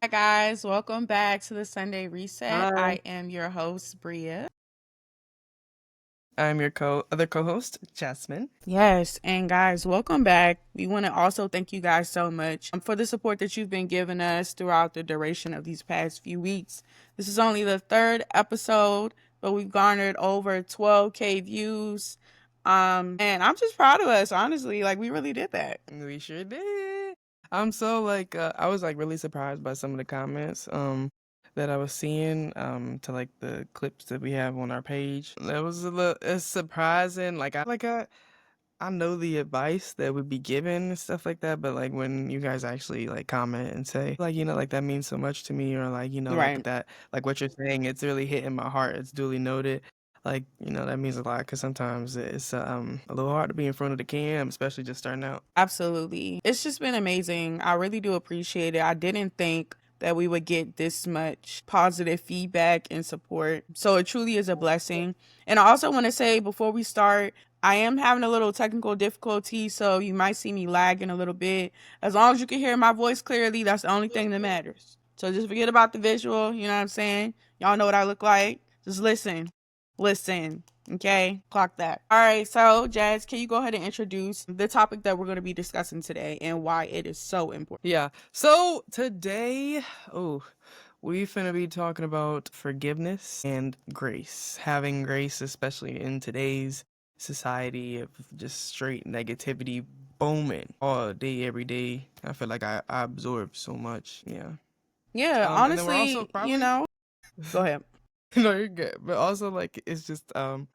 Hi guys, welcome back to the Sunday Reset. Hi, I am your host, Bria. I'm your other co-host, Jasmine. Yes, and guys, welcome back. We want to also thank you guys so much for the support that you've been giving us throughout the duration of these past few weeks. This is only the third episode, but we've garnered over 12K views. And I'm just proud of us, honestly. Like, we really did that. We sure did. I'm so I was like really surprised by some of the comments that I was seeing to like the clips that we have on our page. That was a little it's surprising. I know the advice that would be given and stuff like that, but like when you guys actually like comment and say like like that means so much to me, or like like Right. that like what you're saying, it's really hitting my heart. It's duly noted. Like that means a lot because sometimes it's a little hard to be in front of the cam, especially just starting out. Absolutely. It's just been amazing. I really do appreciate it. I didn't think that we would get this much positive feedback and support. So it truly is a blessing. And I also want to say before we start, I am having a little technical difficulty, so you might see me lagging a little bit. As long as you can hear my voice clearly, that's the only thing that matters. So just forget about the visual, you know what I'm saying? Y'all know what I look like. Just listen. Listen. Okay, clock that. All right, so Jazz, can you go ahead and introduce the topic that we're going to be discussing today and why it is so important? Yeah. So today, we finna be talking about forgiveness and grace. Having grace, especially in today's society of just straight negativity booming all day, every day. I feel like I absorb so much. Yeah. Yeah, And then we're also honestly, probably go ahead. no, you're good. But also like it's just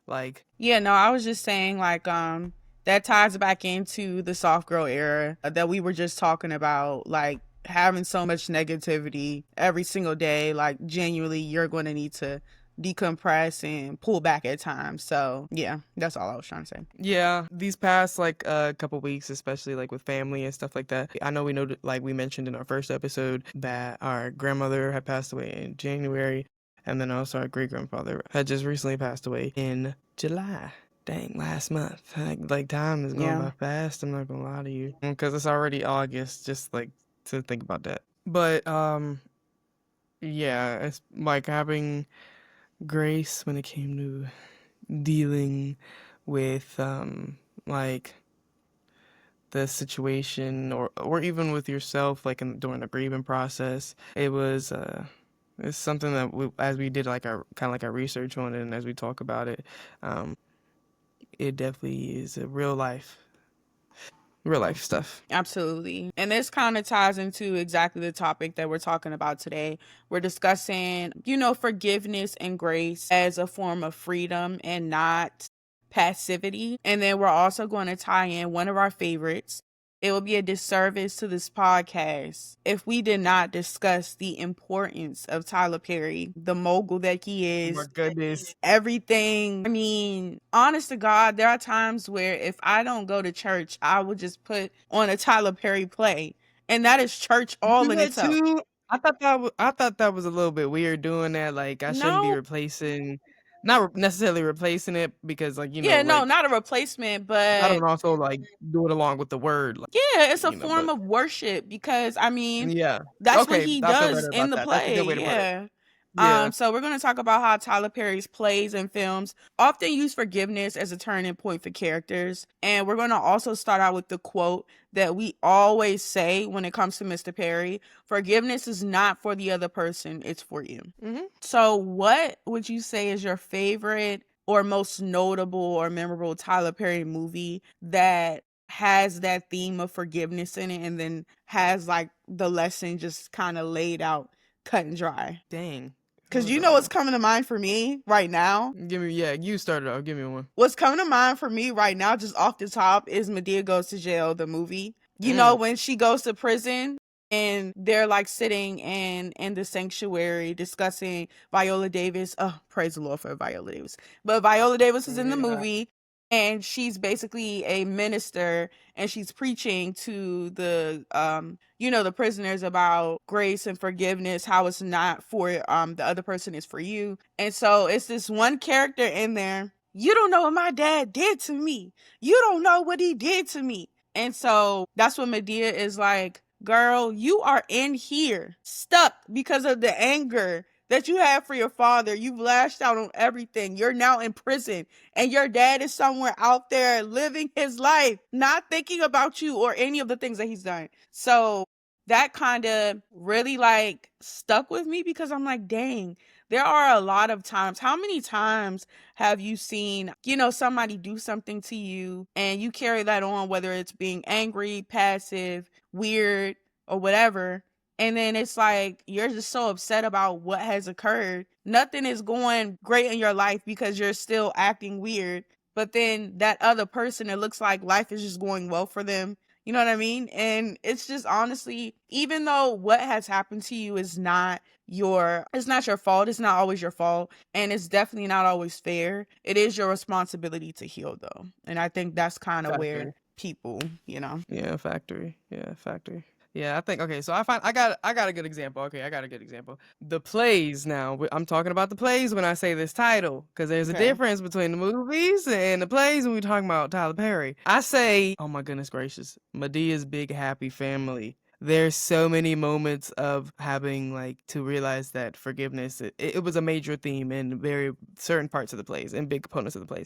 like Yeah, no, I was just saying that ties back into the soft girl era that we were just talking about, like having so much negativity every single day, like genuinely you're going to need to decompress and pull back at times. So, yeah, that's all I was trying to say. yeah, these past like couple weeks, especially like with family and stuff like that. I know we know that, like we mentioned in our first episode, that our grandmother had passed away in January, and then also our great grandfather had just recently passed away in July. Dang, last month. Like time is going Yeah. by fast. I'm not gonna lie to you, because it's already August. Just like to think about that. But yeah, it's like having grace when it came to dealing with like the situation, or even with yourself, like during the grieving process. It's something that as we did like our kind of like our research on it, and as we talk about it, it definitely is a real life stuff. Absolutely. And this kind of ties into exactly the topic that we're talking about today. We're discussing, forgiveness and grace as a form of freedom and not passivity. And then we're also going to tie in one of our favorites. It would be a disservice to this podcast if we did not discuss the importance of Tyler Perry, the mogul that he Oh my is, goodness. everything. I mean, honest to God, there are times where if I don't go to church, I will just put on a Tyler Perry play. And that is church You all do in that itself. too? I thought that was a little bit weird doing that. Like I shouldn't be No, replacing, not necessarily replacing it, because like yeah, no, like not a replacement, I but don't also like do it along with the word, like yeah, it's a but form of worship because I mean, yeah. that's what Okay, he I feel does better in about the that. That's a play. good way to put it. Yeah. Yeah. So we're going to talk about how Tyler Perry's plays and films often use forgiveness as a turning point for characters. And we're going to also start out with the quote that we always say when it comes to Mr. Perry: forgiveness is not for the other person, it's for you. Hmm. So what would you say is your favorite or most notable or memorable Tyler Perry movie that has that theme of forgiveness in it and then has like the lesson just kind of laid out cut and dry? Dang. Because Hold you know what's on. coming to mind for me right now? You started off. Give me one. What's coming to mind for me right now, just off the top, is Medea Goes to Jail, the movie. You know, Mm. when she goes to prison and they're like sitting in the sanctuary discussing Viola Davis. Oh, praise the Lord for Viola Davis. But Viola Davis is in the Yeah. movie and she's basically a minister and she's preaching to the prisoners about grace and forgiveness, how it's not for the other person, is for you. And so it's this one character in there. You don't know what my dad did to me. You don't know what he did to me. And so that's what Medea is like girl, you are in here stuck because of the anger that you have for your father. You've lashed out on everything. You're now in prison, and your dad is somewhere out there living his life, not thinking about you or any of the things that he's done. So that kind of really like stuck with me because I'm like, dang, there are a lot of times. How many times have you seen, somebody do something to you and you carry that on, whether it's being angry, passive, weird, or whatever? And then it's like you're just so upset about what has occurred. Nothing is going great in your life because you're still acting weird. But then that other person, it looks like life is just going well for them. You know what I mean? And it's just honestly, even though what has happened to you is not your fault. It's not always your fault. And it's definitely not always fair. It is your responsibility to heal though. And I think that's kind of where Factory. people. Yeah, factory. Yeah, factory. Yeah, I think okay. So I got a good example. Okay, I got a good example. The plays now. I'm talking about the plays when I say this title because there's a Okay. difference between the movies and the plays when we're talking about Tyler Perry. I say, oh my goodness gracious, Medea's Big Happy Family. There's so many moments of having like to realize that forgiveness. It was a major theme in very certain parts of the plays and big components of the plays.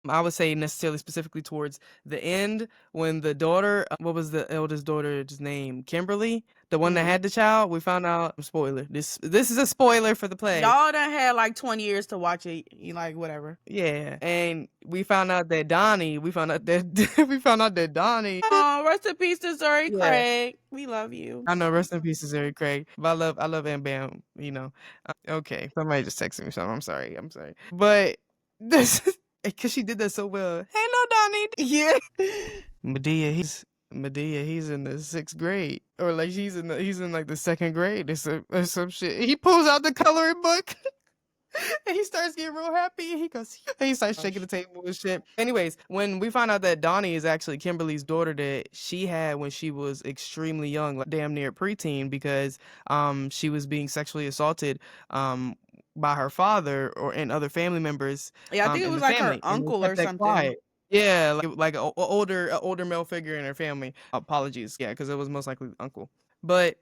I would say necessarily specifically towards the end when the daughter, what was the eldest daughter's name? Kimberly, the one that Mm. had the child. We found out. Spoiler. This is a spoiler for the play. Y'all done had like 20 years to watch it. You like whatever. Yeah, and we found out that Donnie. We found out that we found out that Donnie. Oh, rest in peace to Zuri Yeah, Craig. We love you. I know. Rest in peace, Zuri Craig. But I love Am Bam. Okay, somebody just texted me something. I'm sorry. But this, because she did that so well. Hello, Donnie. Yeah. Medea, he's in the sixth grade, or like he's in like the second grade, or some shit. He pulls out the coloring book, and he starts getting real happy. And he starts shaking the table and shit. Anyways, when we find out that Donnie is actually Kimberly's daughter that she had when she was extremely young, like damn near preteen, because she was being sexually assaulted by her father or and other family members Yeah, I think it in was the like her family, and they uncle or kept that something. quiet. Yeah, like a older male figure in her family. Apologies, yeah, because it was most likely uncle. But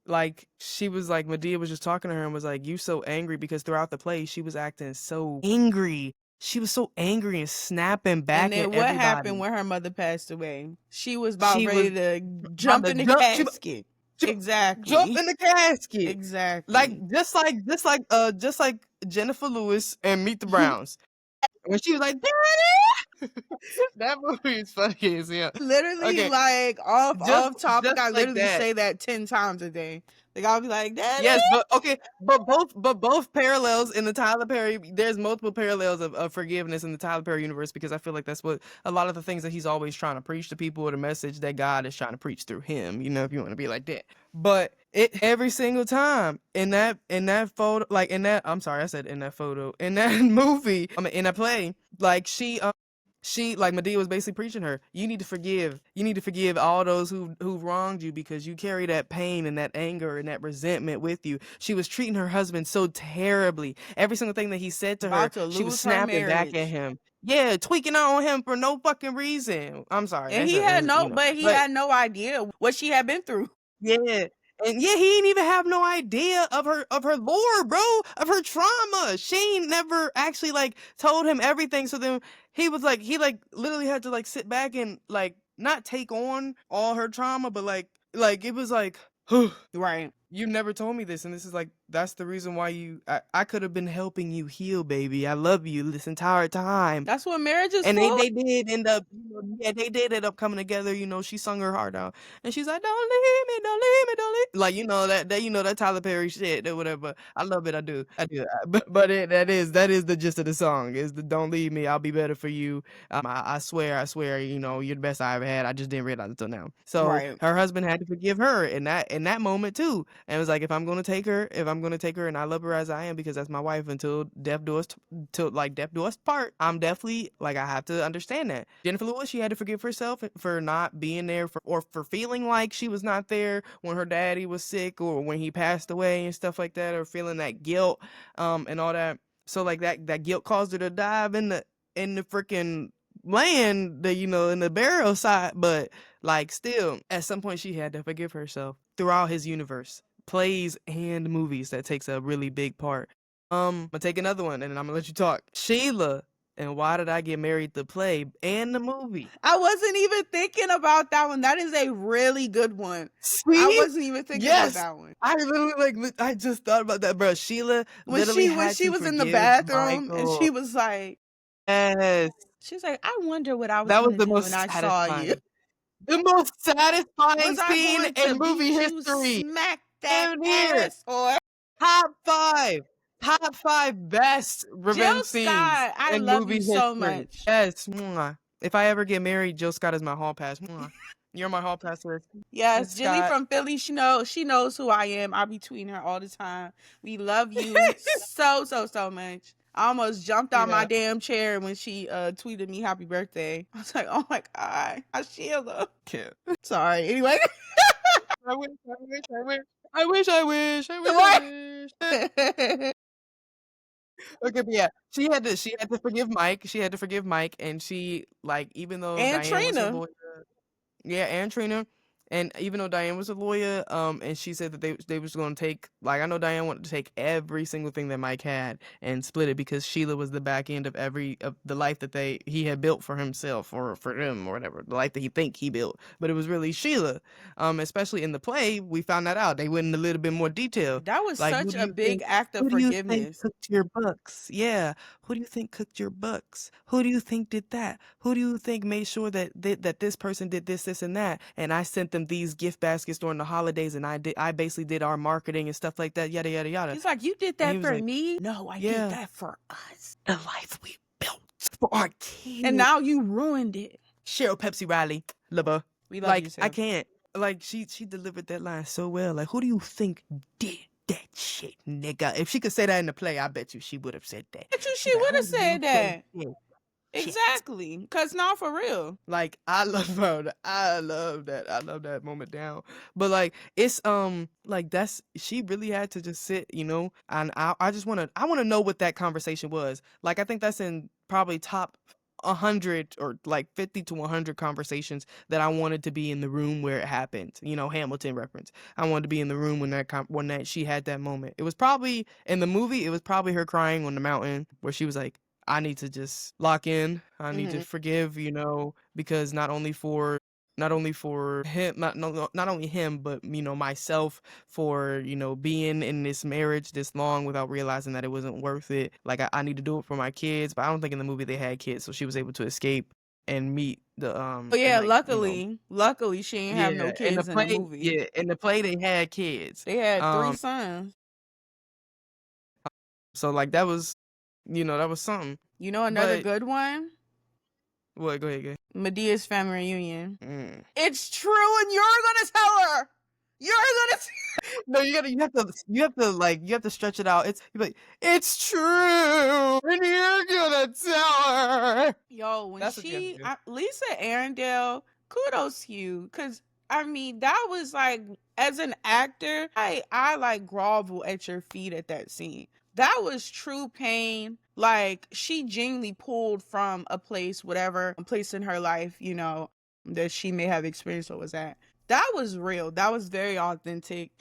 like she was like Medea was just talking to her and was like, "You so angry," because throughout the play she was acting so angry. She was so angry and snapping And back at then what happened everybody. when her mother passed away? She was about She ready was to about jump to in the jump. casket. Ju- jump Exactly. in the casket, like Exactly. just like Jennifer Lewis and Meet the Browns when she was like, "Daddy," that movie is funny as hell. Literally, Okay, like off topic, just I like literally that. say that 10 times a day. Like I'll be like, Daddy. Yes, but okay, but both parallels in the Tyler Perry. There's multiple parallels of forgiveness in the Tyler Perry universe because I feel like that's what a lot of the things that he's always trying to preach to people, or the message that God is trying to preach through him. If you want to be like that. But it every single time in that photo, like in that I'm sorry, I said in that photo in that movie, I mean in that play, like she like Medea was basically preaching her. You need to forgive. You need to forgive all those who've wronged you because you carry that pain and that anger and that resentment with you. She was treating her husband so terribly. Every single thing that he said to her, About to she was lose her snapping back at marriage. him. Yeah, tweaking out on him for no fucking reason. I'm sorry. And he But had no idea what she had been through. yeah. And yeah, he didn't even have no idea of her lore, bro, of her trauma. She ain't never actually like told him everything. So then he like literally had to like sit back and like not take on all her trauma, but like it was like Right. you never told me this, and this is like that's the reason why I could have been helping you heal, baby. I love you this entire time. That's what marriage is And for. they did end up, yeah, they did end up coming together. She sung her heart out, and she's like, "Don't leave me, don't leave me, don't leave." Like that Tyler Perry shit or whatever. I love it. I do. That is the gist of the song. Is the "Don't leave me, I'll be better for you." I swear, you're the best I ever had. I just didn't realize until now. So Right. her husband had to forgive her in that moment too, and it was like, if I'm gonna take her, and I love her as I am because that's my wife until death do us till like death do us part. I'm definitely like I have to understand that Jennifer Lewis, she had to forgive herself for not being there or for feeling like she was not there when her daddy was sick or when he passed away and stuff like that, or feeling that guilt and all that. So like that guilt caused her to dive in the freaking laying the in the burial side, but like still at some point she had to forgive herself throughout his universe, plays and movies. That takes a really big part. I'm gonna take another one and I'm gonna let you talk. Sheila and Why Did I Get Married, the play and the movie. I wasn't even thinking about that one. That is a really good one. I See? wasn't even thinking about Yes. that one. I literally I just thought about that, bro. Sheila When literally she had to was in the forgive bathroom and Michael. she was like, Yes. I wonder what I was That was gonna the do when most I saw you. satisfying. The most Was satisfying I scene going to in movie beat you, history. smack that Damn near. ass, or Top 5. Top 5 best Jill revenge scenes Scott? I in love movie you so history. much. Yes. Mwah. If I ever get married, Jill Scott is my hall pass. Mwah. You're my hall pass list. Yes, Miss Jilly Scott. from Philly. She knows who I am. I be tweeting her all the time. We love you so so much. I almost jumped You out my know. damn chair when she tweeted me happy birthday. I was like, oh my god, I Sheila. Cute. Sorry. Anyway, I wish, I wish, I wish. I wish, I wish, I wish, I what? wish. Okay, but yeah, she had to forgive Mike. She had to forgive Mike, and she like even though And Diane was her Trina. lawyer, yeah, and Trina, and even though Diane was a lawyer, and she said that they was going to take like I know Diane wanted to take every single thing that Mike had and split it because Sheila was the back end of every of the life that he had built for himself or for him or whatever the life that he built, but it was really Sheila. Especially in the play, we found that out. They went in a little bit more detail. That was Like, such a big act of who do you think forgiveness. cooked your books? Yeah. Who do you think cooked your books? Who do you think did that? Who do you think made sure that that this person did this, and that? And I sent them these gift baskets during the holidays, and I basically did our marketing and stuff like that, yada yada yada. He's like, you did And he that was for like, me? No, I did yeah, that for us. the life we built for our And kids. now you ruined it. Cheryl Pepsi Riley, love her. We love you Like I too. can't. Like she delivered that line so well. Like who do you think did that shit, nigga? If she could say that in the play, I bet you she would have said that. Bet you She's she like, would who have do you said think that. did shit? Exactly. Cause now for real. Like I love her. I love that. I love that moment down. But like it's like that's she really had to just sit, and I just wanna know what that conversation was. Like I think that's in probably top 100 or like 50 to 100 conversations that I wanted to be in the room where it happened. Hamilton reference. I wanted to be in the room when that she had that moment. It was probably in the movie. It was probably her crying on the mountain where she was like, I need to just lock in. I need to Hmm. forgive, because not only for him, not only him, but myself for being in this marriage this long without realizing that it wasn't worth it. Like I need to do it for my kids, but I don't think in the movie they had kids, so she was able to escape and meet the But and yeah, like luckily she ain't have no yeah, in the kids in the play, movie. yeah, in the play they had kids. They had three Um, sons. so like that was something. You know another But good one? what? Go ahead, Medea's family reunion. Mm. It's true, and you're gonna tell her. You're gonna. No, you have to stretch it out. You're like, it's true, and you're gonna tell her. Yo, when That's what you have to do. Lisa Arundel, kudos to you, cause I mean that was like, as an actor, I like grovel at your feet at that scene. That was true pain. Like she genuinely pulled from a place, whatever place in her life, that she may have experienced or was at. That was real. That was very authentic.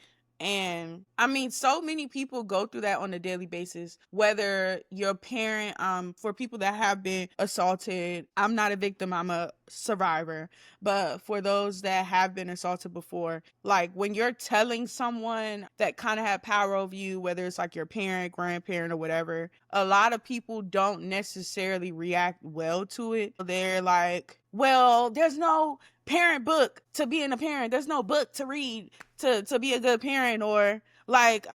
And I mean, so many people go through that on a daily basis. Whether your parent, for people that have been assaulted, I'm not a victim, I'm a survivor. But for those that have been assaulted before, like when you're telling someone that kind of had power over you, whether it's like your parent, grandparent, or whatever, a lot of people don't necessarily react well to it. They're like, well, there's no parent book to being a parent. There's no book to read to be a good parent, or like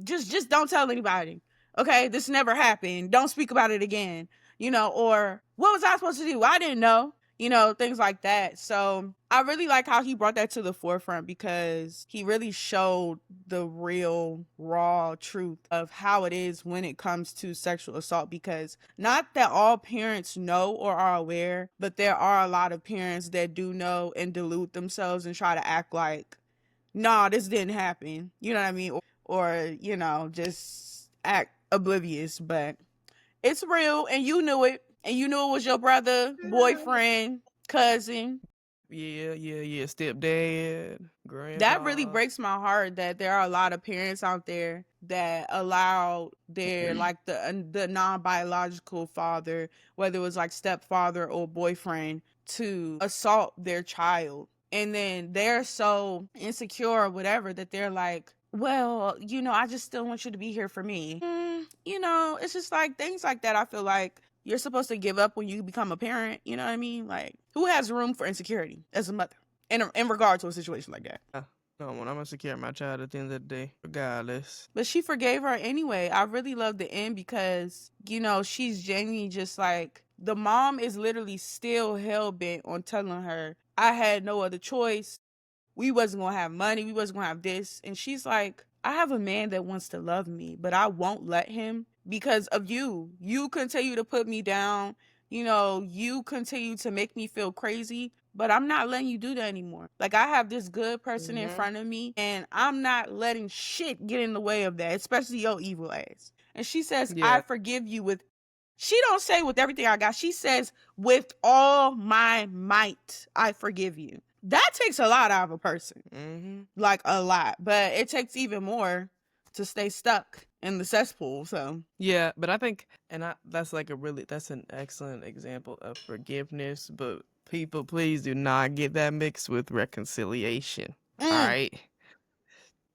just don't tell anybody. Okay, this never happened. Don't speak about it again. Or what was I supposed to do? I didn't know. Things like that. So I really like how he brought that to the forefront because he really showed the real raw truth of how it is when it comes to sexual assault. Because not that all parents know or are aware, but there are a lot of parents that do know and delude themselves and try to act like, nah, this didn't happen. You know what I mean? Or just act oblivious. But it's real and you knew it. and you knew it was your brother, boyfriend, cousin. Yeah. Stepdad, That really grandpa. breaks my heart that there are a lot of parents out there that allow their like the non-biological father, whether it was like stepfather or boyfriend, to assault their child. And then they're so insecure or whatever that they're like, well, I just still want you to be here for me. It's just like things like that. I feel like you're supposed to give up when you become a parent. You know what I mean? Like, who has room for insecurity as a mother in regard to a situation like that? No one. I'm gonna secure my child at the end of the day, regardless. But she forgave her anyway. I really love the end because, she's genuinely just like, the mom is literally still hell bent on telling her, I had no other choice. We wasn't going to have money. We wasn't going to have this. And she's like, I have a man that wants to love me, but I won't let him because of you. You continue to put me down. You continue to make me feel crazy, but I'm not letting you do that anymore. Like, I have this good person in front of me, and I'm not letting shit get in the way of that, especially your evil ass. And she says, I Yeah. forgive you with, she don't say with everything I got. She says, with all my might, I forgive you. That takes a lot out of a person. Like, a lot. But it takes even more to stay stuck in the cesspool. So Yeah, but I think, that's like that's an excellent example of forgiveness. But people, please do not get that mixed with reconciliation. All mm, right,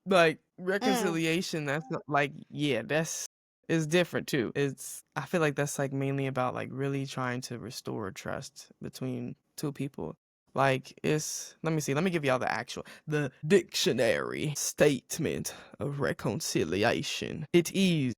like mm, reconciliation. That's not like, yeah, that's is different too. I feel like that's like mainly about like really trying to restore trust between two people. Like, let me see, let me give y'all the dictionary statement of reconciliation. It is,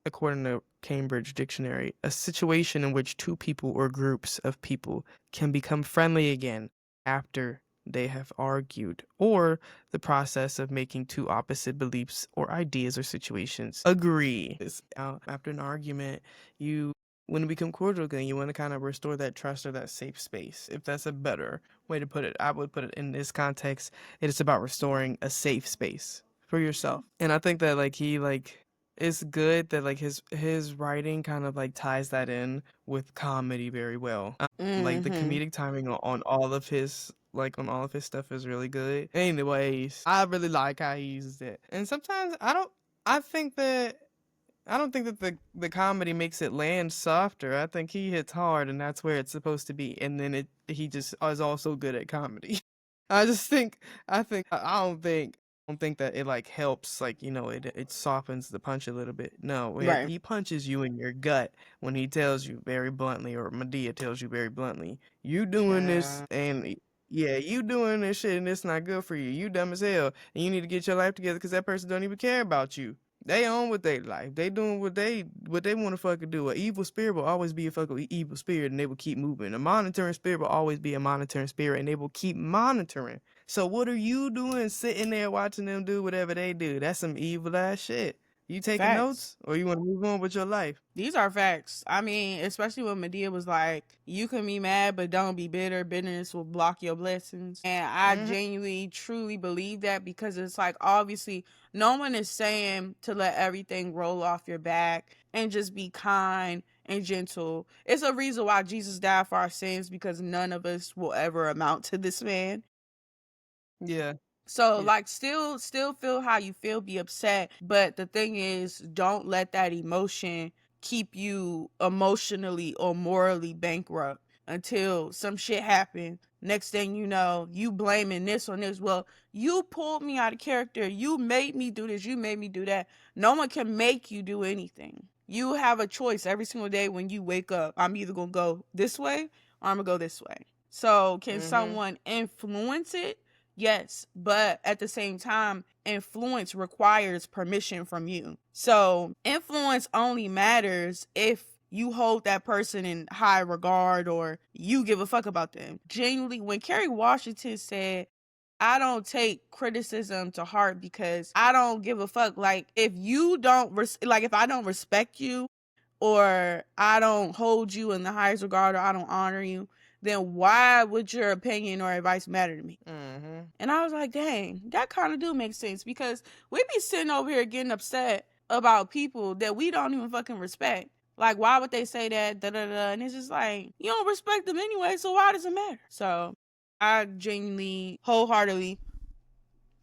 according to Cambridge Dictionary, a situation in which two people or groups of people can become friendly again after they have argued, or the process of making two opposite beliefs or ideas or situations agree. After an argument, you want to become cordial again. You want to kind of restore that trust or that safe space. If that's a better way to put it, I would put it in this context. It is about restoring a safe space for yourself. And I think that like it's good that like his writing kind of like ties that in with comedy very well. Like the mm-hmm. comedic timing on all of his stuff is really good. Anyways, I really like how he uses it. And sometimes I think that I don't think that the comedy makes it land softer. I think he hits hard and that's where it's supposed to be. And then he just is also good at comedy. I just think I don't think that it like helps, like, it softens the punch a little bit. No, Right. he punches you in your gut when he tells you very bluntly, or Medea tells you very bluntly, you doing this, Child. and yeah, you doing this shit and it's not good for you. You dumb as hell and you need to get your life together because that person don't even care about you. They own what they life. They doing what they want to fucking do. An evil spirit will always be a fucking evil spirit, and they will keep moving. A monitoring spirit will always be a monitoring spirit, and they will keep monitoring. So what are you doing, sitting there watching them do whatever they do? That's some evil ass shit. You taking Facts. notes, or you want to move on with your life? These are facts. I mean, especially when Medea was like, you can be mad, but don't be bitter. Bitterness will block your blessings. And I Hmm. genuinely, truly believe that because it's like, obviously, no one is saying to let everything roll off your back and just be kind and gentle. It's a reason why Jesus died for our sins because none of us will ever amount to this man. Yeah, So yeah. like still feel how you feel, be upset, but the thing is don't let that emotion keep you emotionally or morally bankrupt until some shit happen. Next thing you know, you blaming this on this. Well, you pulled me out of character. You made me do this. You made me do that. No one can make you do anything. You have a choice every single day when you wake up. I'm either going to go this way or I'm going to go this way. So, can Hmm. someone influence it? Yes, but at the same time, influence requires permission from you. So, influence only matters if you hold that person in high regard or you give a fuck about them. Genuinely, when Kerry Washington said, I don't take criticism to heart because I don't give a fuck. Like, if you don't, if I don't respect you or I don't hold you in the highest regard or I don't honor you, then why would your opinion or advice matter to me? Hmm. And I was like, dang, that kind of do make sense because we be sitting over here getting upset about people that we don't even fucking respect. Like, why would they say that? Da da da. And it's just like, you don't respect them anyway, so why does it matter? So I genuinely, wholeheartedly,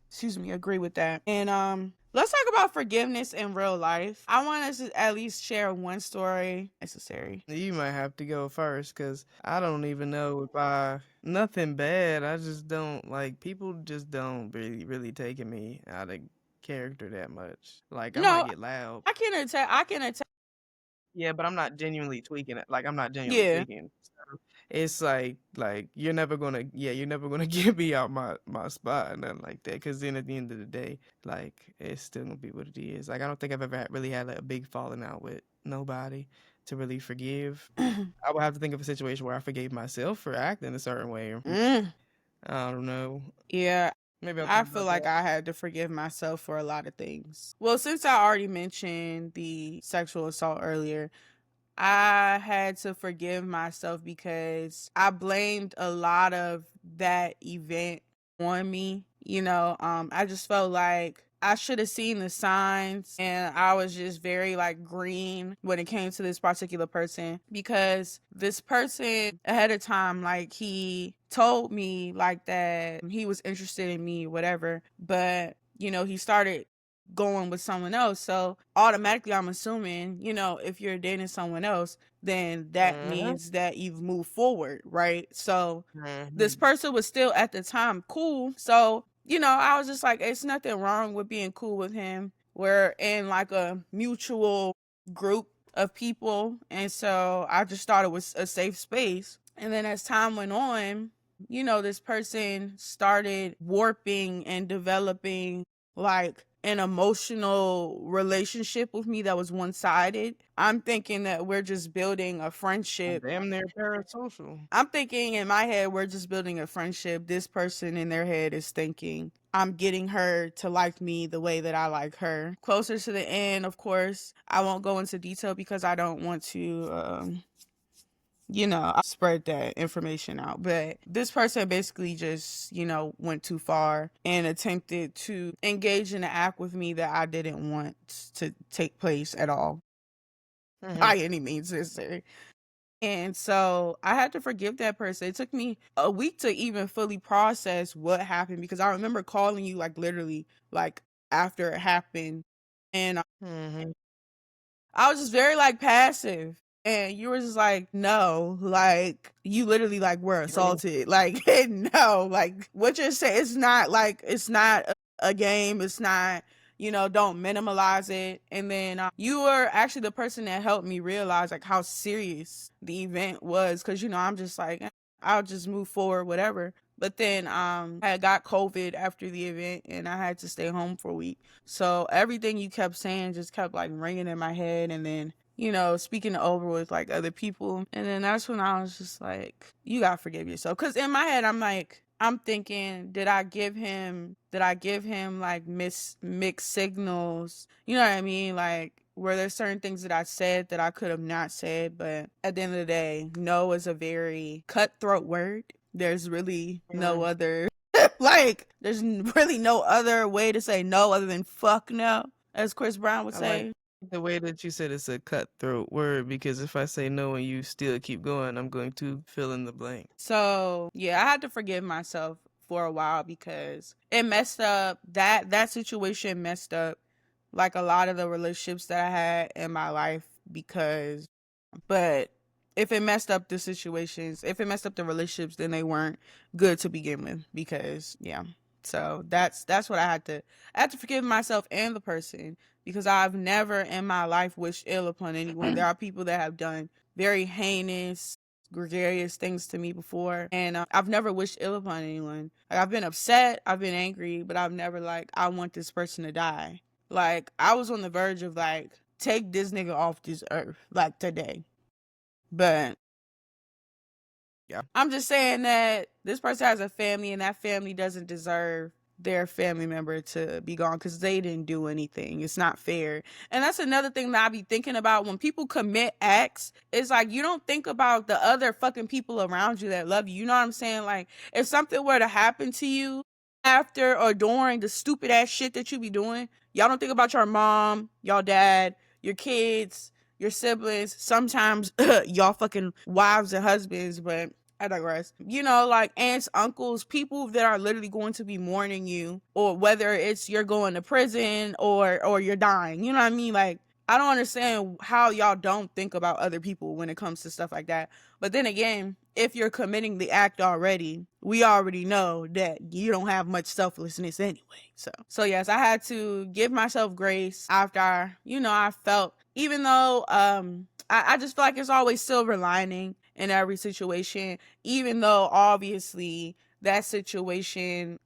excuse me, agree with that. And let's talk about forgiveness in real life. I want us to at least share one story necessary. You might have to go first because I don't even know if I nothing bad. I just don't like people just don't really taking me out of character that much. Like I might No, get loud. I can attest. Yeah, but I'm not genuinely tweaking it. Like I'm not genuinely Yeah. tweaking. So it's like you're never gonna get me out my spot or nothing like that. Because then at the end of the day, like it's still gonna be what it is. Like I don't think I've ever really had like, a big falling out with nobody to really forgive. I would have to think of a situation where I forgave myself for acting a certain way. Mm, I don't know. yeah. Maybe I'll I think feel about like that. I had to forgive myself for a lot of things. Well, since I already mentioned the sexual assault earlier, I had to forgive myself because I blamed a lot of that event on me. I just felt like I should have seen the signs, and I was just very like green when it came to this particular person, because this person ahead of time, like, he told me like that he was interested in me, whatever, but he started going with someone else. So automatically I'm assuming, if you're dating someone else, then that Mhm. means that you've moved forward, right? So this Mhm. person was still at the time cool. So, I was just like, it's nothing wrong with being cool with him. We're in like a mutual group of people. And so I just thought it was a safe space. And then as time went on, this person started warping and developing like an emotional relationship with me that was one sided. I'm thinking that we're just building a friendship. Damn near parasocial. I'm thinking in my head, we're just building a friendship. This person in their head is thinking, I'm getting her to like me the way that I like her. Closer to the end, of course, I won't go into detail because I don't want to, spread that information out. But this person basically just, went too far and attempted to engage in an act with me that I didn't want to take place at all Mhm. by any means necessary. And so I had to forgive that person. It took me a week to even fully process what happened, because I remember calling you like literally like after it happened. And Mhm. I was just very like passive. And you were just like, no, like you literally like were assaulted. Like, no, like what you're saying, it's not a game. It's not, don't minimalize it. And then you were actually the person that helped me realize like how serious the event was. Cause I'm just like, I'll just move forward, whatever. But then I got COVID after the event and I had to stay home for a week. So everything you kept saying just kept like ringing in my head, and then, speaking it over with like other people. And then that's when I was just like, you gotta forgive yourself. Cause in my head, I'm thinking, did I give him like mixed signals? You know what I mean? Like, were there certain things that I said that I could have not said? But at the end of the day, no is a very cutthroat word. There's really no Mhm. other like, there's really no other way to say no other than fuck no, as Chris Brown would I like say. the way that you said it's a cutthroat word because if I say no and you still keep going, I'm going to fill in the blank. So yeah, I had to forgive myself for a while because it messed up. That situation messed up like a lot of the relationships that I had in my life, because but if it messed up the situations, if it messed up the relationships, then they weren't good to begin with. Because yeah, so that's what I had to forgive myself and the person, because I've never in my life wished ill upon anyone. There are people that have done very heinous, gregarious things to me before, and I've never wished ill upon anyone. Like, I've been upset, I've been angry, but I've never like, I want this person to die. Like, I was on the verge of like, take this nigga off this earth like today. But Yeah. I'm just saying that this person has a family, and that family doesn't deserve their family member to be gone because they didn't do anything. It's not fair. And that's another thing that I be thinking about when people commit acts. It's like, you don't think about the other fucking people around you that love you. You know what I'm saying? Like, if something were to happen to you after or during the stupid ass shit that you be doing, y'all don't think about your mom, your dad, your kids, your siblings, sometimes y'all fucking wives and husbands, but I digress. You know, like aunts, uncles, people that are literally going to be mourning you, or whether it's you're going to prison or you're dying. You know what I mean? Like, I don't understand how y'all don't think about other people when it comes to stuff like that. But then again, if you're committing the act already, we already know that you don't have much selflessness anyway. So yes, I had to give myself grace after I felt, even though I just feel like it's always silver lining in every situation, even though obviously that situation,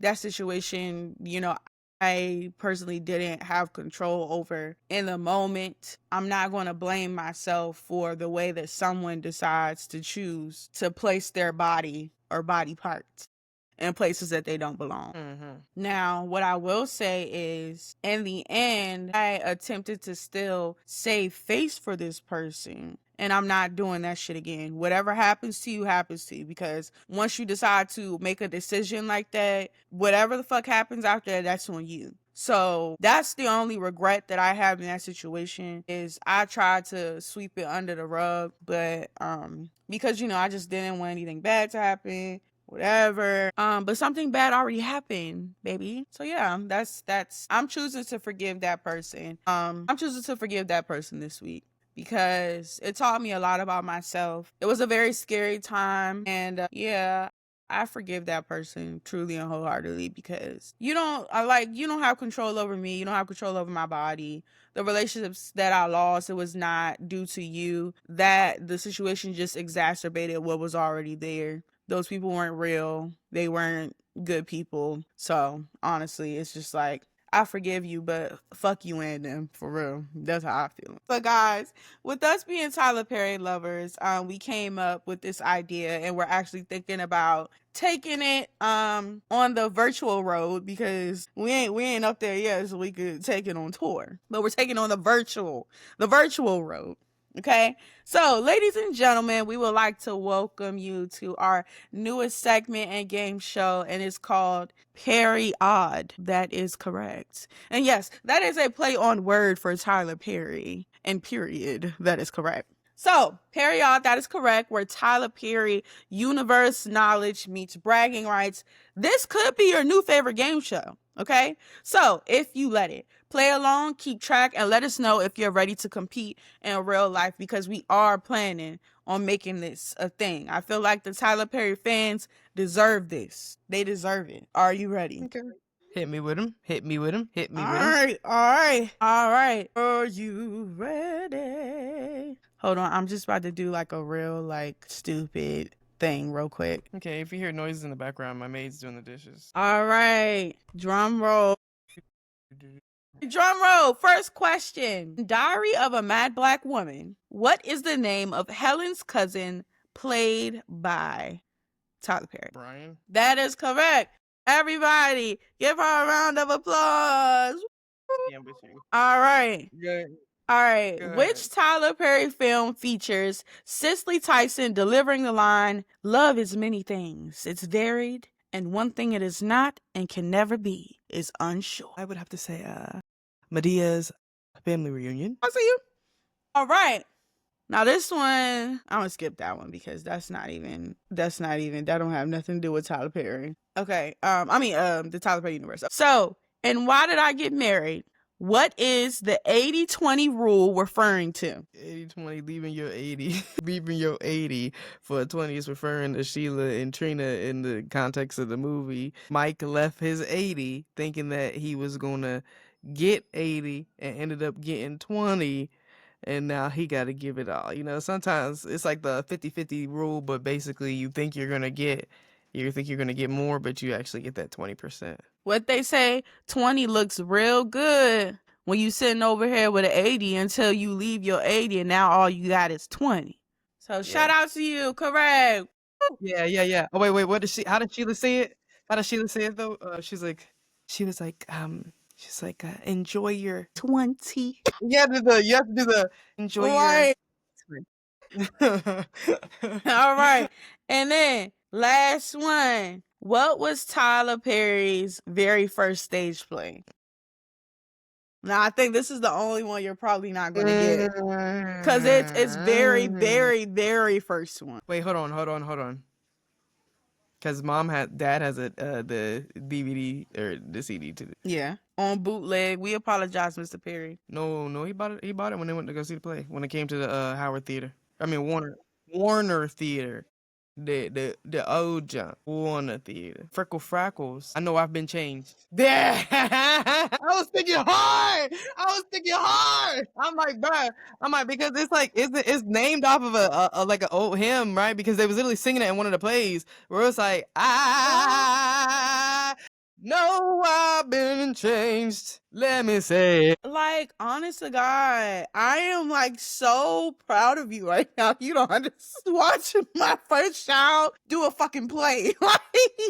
I personally didn't have control over in the moment. I'm not going to blame myself for the way that someone decides to choose to place their body or body parts in places that they don't belong. Mm-hmm. Now, what I will say is, in the end, I attempted to still save face for this person. And I'm not doing that shit again. Whatever happens to you, happens to you. Because once you decide to make a decision like that, whatever the fuck happens after that, that's on you. So that's the only regret that I have in that situation, is I tried to sweep it under the rug, but because I just didn't want anything bad to happen, whatever. But something bad already happened, baby. So yeah, that's I'm choosing to forgive that person. I'm choosing to forgive that person this week, because it taught me a lot about myself. It was a very scary time, and yeah, I forgive that person truly and wholeheartedly, because you don't have control over me. You don't have control over my body. The relationships that I lost, it was not due to you. That the situation just exacerbated what was already there. Those people weren't real. They weren't good people. So honestly, it's just like, I forgive you, but fuck you and them, for real. That's how I feel. But guys, with us being Tyler Perry lovers, we came up with this idea, and we're actually thinking about taking it on the virtual road, because we ain't up there yet, so we could take it on tour. But we're taking on the virtual road. Okay, so ladies and gentlemen, we would like to welcome you to our newest segment and game show, and it's called Perry Odd. That is correct. And yes, that is a play on word for Tyler Perry, and period. That is correct. So, Perry Odd, that is correct, where Tyler Perry universe knowledge meets bragging rights. This could be your new favorite game show. Okay, so if you let it, play along, keep track, and let us know if you're ready to compete in real life, because we are planning on making this a thing. I feel like the Tyler Perry fans deserve this. They deserve it. Are you ready? Okay. Hit me with him. Hit me with him. Hit me All with him. right, all right, all right. Are you ready? Hold on, I'm just about to do like a real stupid thing real quick. Okay, if you hear noises in the background, my maid's doing the dishes. All right, drum roll. Drum roll. First question. Diary of a Mad Black Woman. What is the name of Helen's cousin played by Tyler Perry? Brian. That is correct. Everybody, give her a round of applause. Yeah, I'm with you. All right. Good. All right. Go Which ahead. Tyler Perry film features Cicely Tyson delivering the line, "Love is many things. It's varied, and one thing it is not and can never be is unsure." I would have to say, Medea's family reunion. I see you. All right. Now this one, I'm gonna skip that one, because that don't have nothing to do with Tyler Perry. Okay. The Tyler Perry universe. So, and Why Did I Get Married? What is the 80-20 rule referring to? 80-20, leaving your 80. Leaving your 80 for a 20 is referring to Sheila and Trina in the context of the movie. Mike left his 80 thinking that he was going to get 80 and ended up getting 20. And now he got to give it all. Sometimes it's like the 50-50 rule, but basically you think you're going to get more, but you actually get that 20%. What they say, 20 looks real good when you sitting over here with an 80, until you leave your 80 and now all you got is 20. So shout out to you. Correct. Yeah. Oh, wait. How did Sheila say it? How did Sheila say it though? She's like, enjoy your 20. You have to do the enjoy Right. your. All right. And then last one. What was Tyler Perry's very first stage play? Now I think this is the only one you're probably not gonna get. Cause it's very, very, very first one. Wait, hold on. Cause dad has the DVD or the CD too. Yeah. On bootleg. We apologize, Mr. Perry. No, he bought it. He bought it when they went to go see the play. When it came to the Howard Theater. I mean Warner Theater. The old junk. Warner Theater. Freckles. I know I've been changed. Yeah. I was thinking hard. I'm like, bruh. I'm like, because it's like it's named off of a like an old hymn, right? Because they was literally singing it in one of the plays where it's like, I know I've been changed. Let me say. Like, honest to God, I am like so proud of you right now. You don't understand. Watching my first child do a fucking play. Like,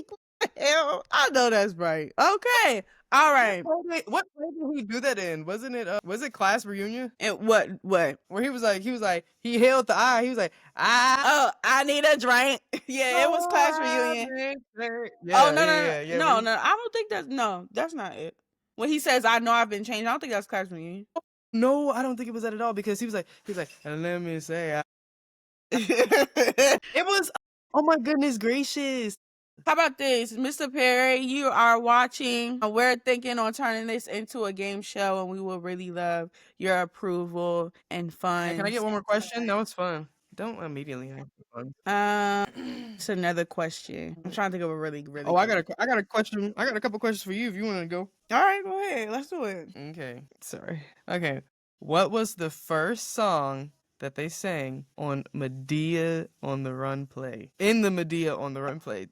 what the hell? I know that's right. Okay. All right. What play did he do that in? Wasn't it? Was it Class Reunion? And what? Where he held the eye. He was like, I. Oh, I need a drink. Yeah, it was Class Reunion. Yeah, Oh no, yeah. no. I don't think that's not it. When he says, "I know I've been changed," I don't think that's Class Reunion. No, I don't think it was that at all because he was like, and let me say, it was. Oh my goodness gracious! How about this, Mr. Perry? You are watching. We're thinking on turning this into a game show, and we will really love your approval and fun. Hey, can I get one more question? That was fun. Don't immediately answer fun. It's another question. I'm trying to think of a really. Oh, I got a question. I got a couple questions for you if you want to go. All right, go ahead. Let's do it. Okay, sorry. Okay, what was the first song that they sang on Medea on the Run play? In the Medea on the Run play.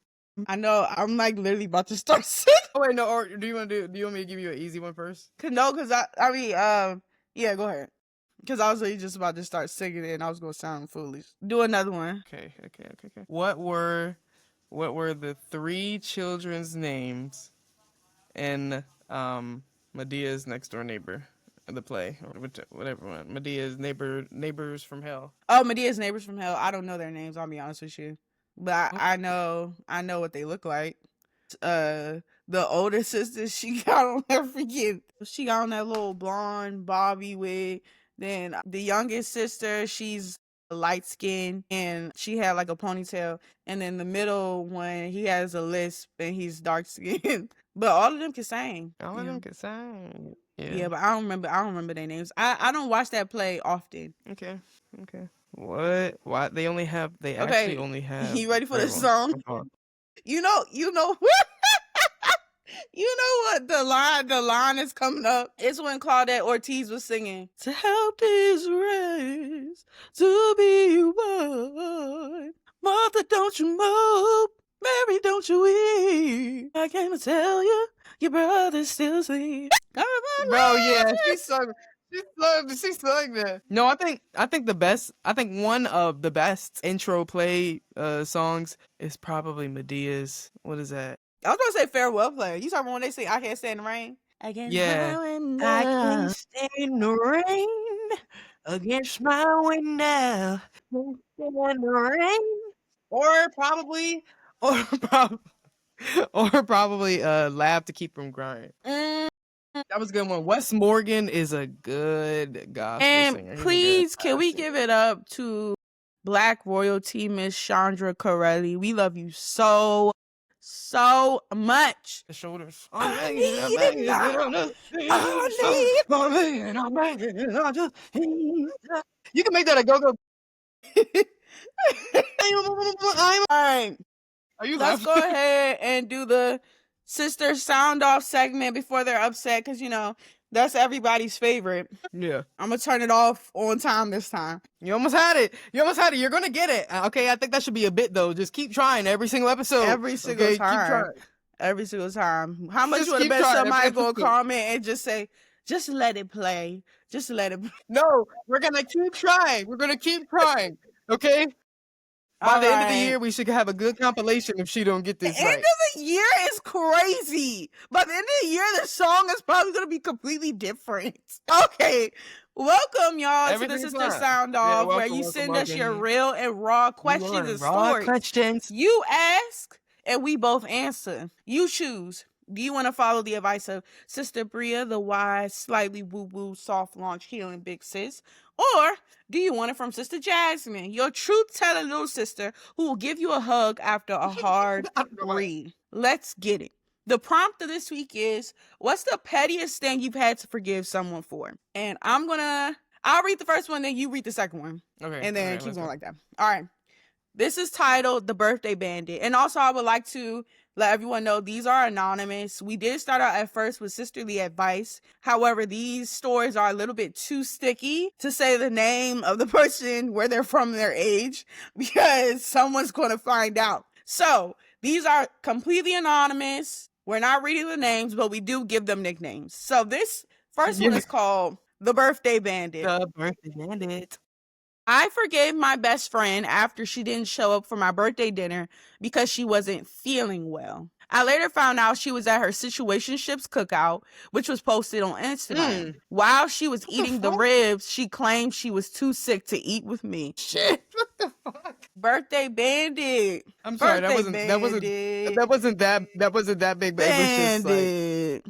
I know. I'm like literally about to start singing. Oh wait, no. Or do you want me to give you an easy one first? No, because yeah, go ahead. Because I was really just about to start singing it, and I was gonna sound foolish. Do another one. Okay. What were the three children's names in Medea's Next Door Neighbor, the play, or whatever one? Medea's neighbors from hell. Oh, Medea's Neighbors from Hell. I don't know their names. I'll be honest with you, but I know what they look like. The older sister, she got on her freaking. She got on that little blonde Bobby wig. Then the youngest sister, she's light skinned and she had like a ponytail. And then the middle one, he has a lisp and he's dark skinned. But all of them can sing. All of them can sing. Yeah, but I don't remember their names. I don't watch that play often. Okay. What? Why they actually only have. You ready for this song? You know you know what the line is coming up? It's when Claudette Ortiz was singing. To help this race to be one. Mother, don't you mope. Mary, don't you weep. I came to tell you, your brother's still asleep. Bro, yeah, she sung that. No, I think one of the best intro play songs is probably Medea's. What is that? I was gonna say Farewell Play. You talking about when they sing I Can't Stand the Rain? I can stand the rain against my window. Can't stand the rain. Or probably Laugh to Keep from Crying. That was a good one. Wes Morgan is a good gospel singer. And please, can we give it up to Black royalty, Miss Chandra Corelli? We love you so much. The shoulders. You can make that a go-go. All right. Let's go ahead and do the sister sound off segment before they're upset, because that's everybody's favorite. Yeah. I'm gonna turn it off on time this time. You almost had it. You're gonna get it. Okay, I think that should be a bit though. Just keep trying every single episode. Every single time. Every single time. How much would have bet somebody go comment and just say, just let it play. Just let it play. No, we're gonna keep trying. Okay? By the end of the year, we should have a good compilation if she don't get this right. The end of the year is crazy. By the end of the year, the song is probably going to be completely different. Okay. Welcome, y'all, to the Sister Sound Off, where you send us your real and raw questions and stories. Questions. You ask, and we both answer. You choose. Do you want to follow the advice of Sister Bria, the wise, slightly woo-woo, soft launch healing big sis? Or do you want it from Sister Jasmine, your truth-telling little sister who will give you a hug after a hard read? Let's get it. The prompt of this week is, what's the pettiest thing you've had to forgive someone for? And I'll read the first one, then you read the second one. Okay. And then Okay, keep let's going go. like that. All right. This is titled The Birthday Bandit. And also, I would like to let everyone know these are anonymous. We did start out at first with sisterly advice. However, these stories are a little bit too sticky to say the name of the person, where they're from, their age, because someone's going to find out. So these are completely anonymous. We're not reading the names, but we do give them nicknames. So this first one is called The Birthday Bandit. The birthday bandit. I forgave my best friend after she didn't show up for my birthday dinner because she wasn't feeling well. I later found out she was at her situationships cookout, which was posted on Instagram. While she was eating the ribs, she claimed she was too sick to eat with me. Shit. What the fuck? Birthday bandit. I'm sorry. Birthday That wasn't that big. But it was just like, bandit.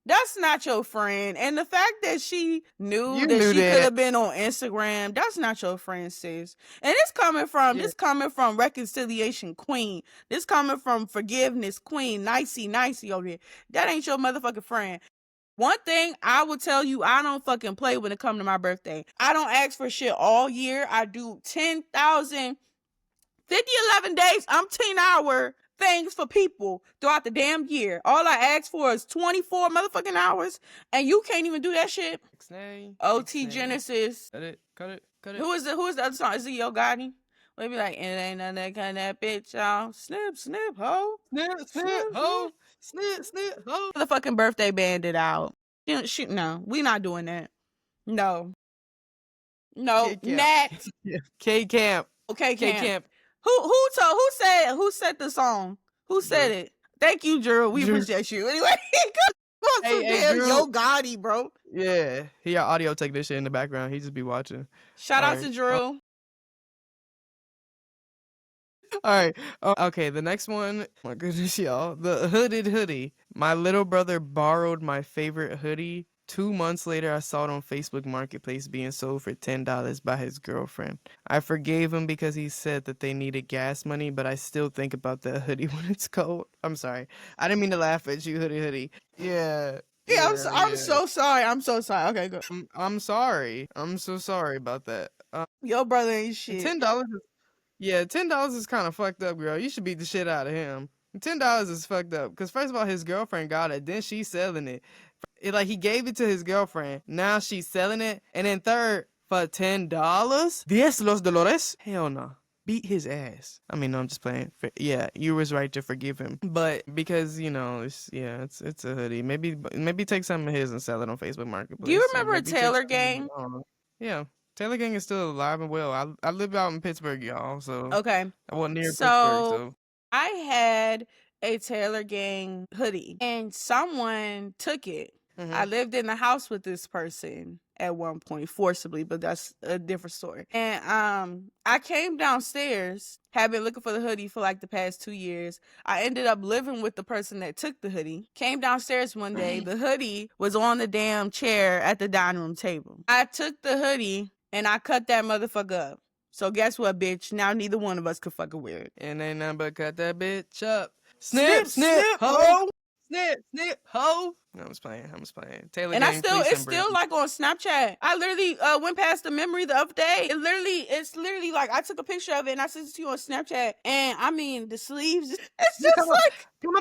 That's not your friend. And the fact that she knew You that knew she that. could have been on Instagram, that's not your friend, sis. And it's coming from reconciliation queen. This coming from forgiveness queen. Nicey over here. That ain't your motherfucking friend. One thing I will tell you, I don't fucking play when it comes to my birthday. I don't ask for shit all year. I do 10,000, 50, 11 days, umpteen-hour things for people throughout the damn year. All I ask for is 24 motherfucking hours, and you can't even do that shit. OT Genesis. Cut it. Who is the other song? Is it Yo Gotti? Where it be like, it ain't none that kind of bitch, y'all. Snip, ho. Snip, ho. Motherfucking birthday bandit out. Shoot, no, we not doing that. No. Nat. K Camp. Okay, Camp. Who said the song? Who said it? Thank you, Drew. We appreciate you. Anyway, hey, Drew. Yo Gotti, bro. Yeah, he got audio technician in the background. He just be watching. Shout out to Drew. All right. Okay, the next one. My goodness, y'all. The hooded hoodie. My little brother borrowed my favorite hoodie. 2 months later, I saw it on Facebook Marketplace being sold for $10 by his girlfriend. I forgave him because he said that they needed gas money, but I still think about that hoodie when it's cold. I'm sorry. I didn't mean to laugh at you, hoodie. Yeah. Yeah, I'm so sorry. I'm so sorry. Okay, go. I'm sorry. I'm so sorry about that. Your brother ain't shit. $10 is... Yeah, $10 is kind of fucked up, girl. You should beat the shit out of him. $10 is fucked up. Because first of all, his girlfriend got it. Then she's selling it. He gave it to his girlfriend. Now she's selling it. And then third, for $10? $10 los dolores? Hell no. Beat his ass. I mean, no, I'm just playing. Yeah, you was right to forgive him. But because, it's a hoodie. Maybe take some of his and sell it on Facebook Marketplace. Do you remember Taylor Gang? Yeah. Taylor Gang is still alive and well. I live out in Pittsburgh, y'all. So okay, I wasn't near Pittsburgh. So I had a Taylor Gang hoodie, and someone took it. Mm-hmm. I lived in the house with this person at one point forcibly, but that's a different story. And I came downstairs, had been looking for the hoodie for like the past 2 years. I ended up living with the person that took the hoodie. Came downstairs one day, the hoodie was on the damn chair at the dining room table. I took the hoodie and I cut that motherfucker up. So guess what, bitch? Now neither one of us could fucking wear it. And ain't nothing but cut that bitch up. Snip, ho. Snip, ho. No, I'm just playing. Taylor and Gang, it's still like on Snapchat. I literally went past the memory the other day. It's literally like I took a picture of it and I sent it to you on Snapchat. And I mean the sleeves. It's just come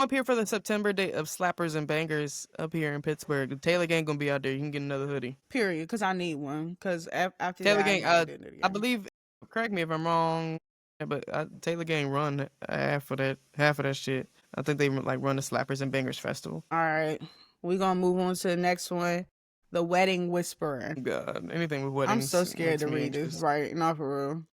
up here for the September date of Slappers and Bangers up here in Pittsburgh. The Taylor Gang gonna be out there. You can get another hoodie. Period. Because I need one. Because after Taylor that, Gang, I believe. Correct me if I'm wrong. But Taylor Gang run half of that shit. I think they run the Slappers and Bangers festival. All right, we're gonna move on to the next one, The Wedding Whisperer. God, anything with weddings. I'm so scared to read this. Right, not for real.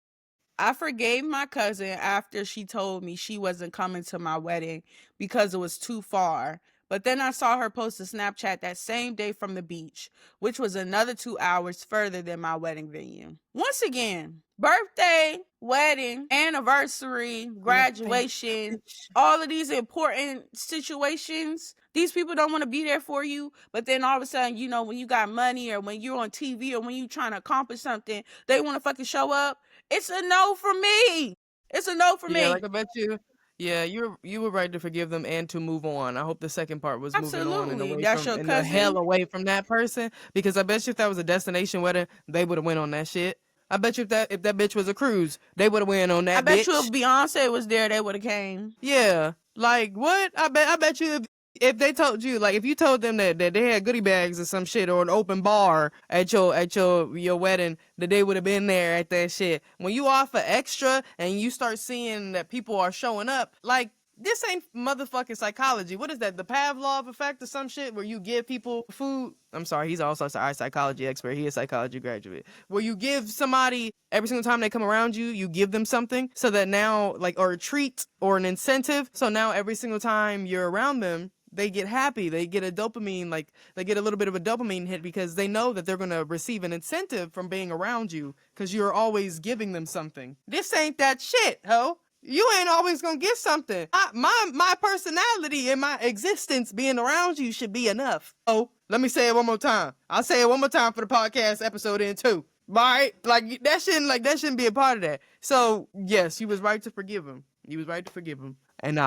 I forgave my cousin after she told me she wasn't coming to my wedding because it was too far. But then I saw her post a Snapchat that same day from the beach, which was another 2 hours further than my wedding venue. Once again, birthday wedding, anniversary, Birthday. graduation, all of these important situations, these people don't want to be there for you. But then all of a sudden, you know, when you got money or when you're on TV or when you're trying to accomplish something, they want to fucking show up. It's a no for me. It's a no for Yeah, me. like I bet you. Yeah, you were right to forgive them and to move on. I hope the second part was moving on and Absolutely. away That's from your and the hell cousin. away from that person. Because I bet you if that was a destination wedding, they would have went on that shit. I bet you if that bitch was a cruise, they would have went on I that bet you if bitch. Beyonce was there, they would have came. Yeah, like what? I bet you if they told you like if you told them that they had goodie bags or some shit or an open bar at your wedding that they would have been there at that shit. When you offer extra and you start seeing that people are showing up, like this ain't motherfucking psychology. What is that? The Pavlov effect or some shit where you give people food? I'm sorry, he's also a psychology expert. He is a psychology graduate. Where you give somebody every single time they come around you, you give them something so that now, like, or a treat or an incentive. So now every single time you're around them, they get happy. They get a dopamine, like they get a little bit of a dopamine hit because they know that they're going to receive an incentive from being around you because you're always giving them something. This ain't that shit, ho. You ain't always gonna get something. My personality and my existence being around you should be enough. Oh, let me say it one more time. I'll say it one more time for the podcast episode in two. All right, like that shouldn't be a part of that. So yes, you was right to forgive him. You was right to forgive him. And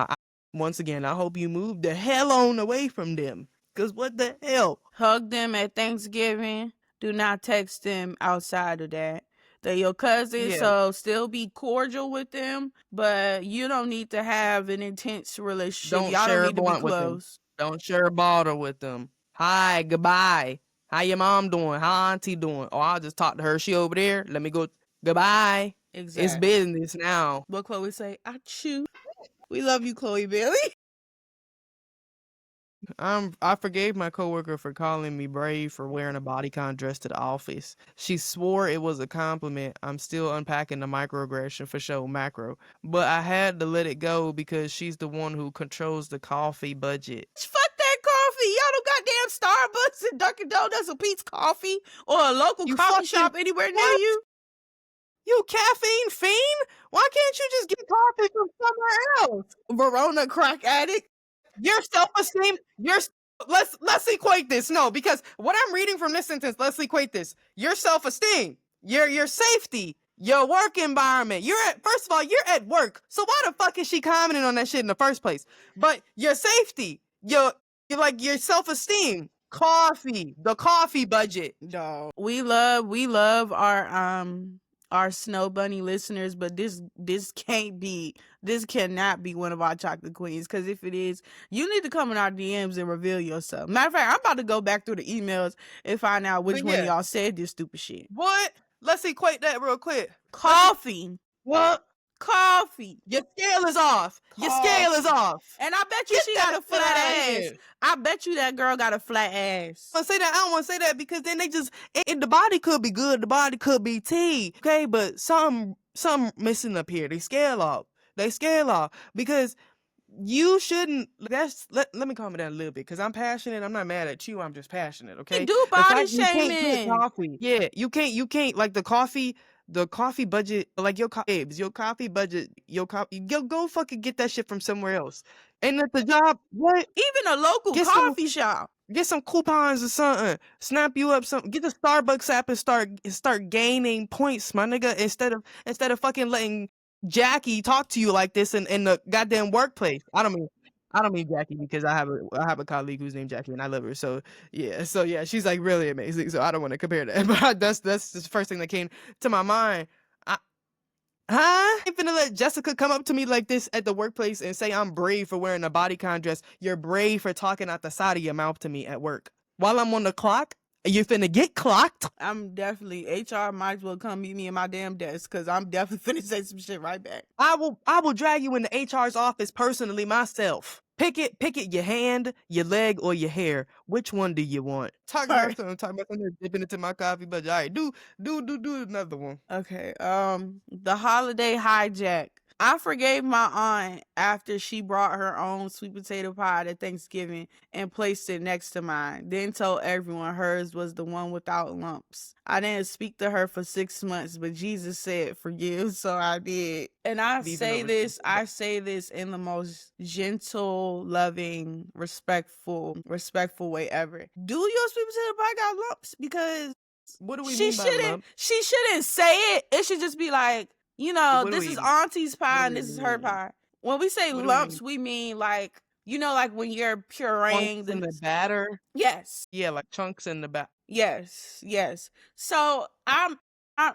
once again, I hope you move the hell on away from them. Cause what the hell? Hug them at Thanksgiving. Do not text them outside of that. They're your cousins, Yeah, so still be cordial with them, but you don't need to have an intense relationship. don't Y'all don't share a need to be blunt with them. close. Don't share a bottle with them. Hi, goodbye. How your mom doing? How auntie doing? Oh, I'll just talk to her. She over there. Let me go. Goodbye. It's Exactly. business now. What Chloe say? I chew. We love you, Chloe Bailey. I forgave my coworker for calling me brave for wearing a bodycon dress to the office. She swore it was a compliment. I'm still unpacking the microaggression for show macro, but I had to let it go because she's the one who controls the coffee budget. Fuck that coffee. Y'all don't goddamn Starbucks and Dunkin' Donuts or Pete's Coffee or a local You coffee fucking shop anywhere near what? you. You caffeine fiend? Why can't you just get coffee from somewhere else? Verona crack addict. Your self-esteem, let's equate this. No, because what I'm reading from this sentence, let's equate this. Your self-esteem, your safety, your work environment. First of all, you're at work. So why the fuck is she commenting on that shit in the first place? But your safety, your self-esteem, the coffee budget. Dog. We love our Snow Bunny listeners, but this cannot be one of our chocolate queens. Because if it is, you need to come in our DMs and reveal yourself. Matter of fact, I'm about to go back through the emails and find out which But one of yeah, y'all said this stupid shit. what? Let's equate that real quick. Coffee, What? coffee, Your scale is off. Your scale is coffee. off. And I bet you Get she that got a shit flat out of ass. here. I bet you that girl got a flat ass. I say that. I don't want to say that because then the body could be good, the body could be tea, okay, but some missing up here. They scale off. They scale off because you shouldn't. Let me calm it down a little bit because I'm passionate. I'm not mad at you. I'm just passionate. They Okay, do the body fact you can't get shaming. coffee. Yeah, you can't like the coffee budget, like your coffee budget, go fucking get that shit from somewhere else. And at the job, what? Even a local Get some coffee shop. Get some coupons or something. Snap you up some. Get the Starbucks app and start gaining points, my nigga. Instead of fucking letting Jackie talk to you like this in the goddamn workplace. I don't mean Jackie because I have a colleague who's named Jackie and I love her. So yeah, she's like really amazing. So I don't want to compare that, but that's the first thing that came to my mind. Huh? You finna let Jessica come up to me like this at the workplace and say I'm brave for wearing a bodycon dress. You're brave for talking out the side of your mouth to me at work. While I'm on the clock, you finna get clocked. I'm definitely HR might as well come meet me in my damn desk because I'm definitely finna say some shit right back. I will drag you into HR's office personally myself. Pick it, your hand, your leg, or your hair. Which one do you want? Talk about something, dipping into my coffee budget. All right, do another one. Okay. The holiday hijack. I forgave my aunt after she brought her own sweet potato pie to Thanksgiving and placed it next to mine. Then told everyone hers was the one without lumps. I didn't speak to her for 6 months, but Jesus said forgive, so I did. And Leaving a I reciprocal. say this in the most gentle, loving, respectful way ever. Do your sweet potato pie got lumps? Because What do we she mean by shouldn't lump? she shouldn't say it. It should just be like, What do this is we auntie's what pie do and we this is her mean? pie. When we say What do we mean? lumps, we mean like, like when you're pureeing Chunks in the. the batter? Yes. Yeah, like chunks in the batter. Yes. So I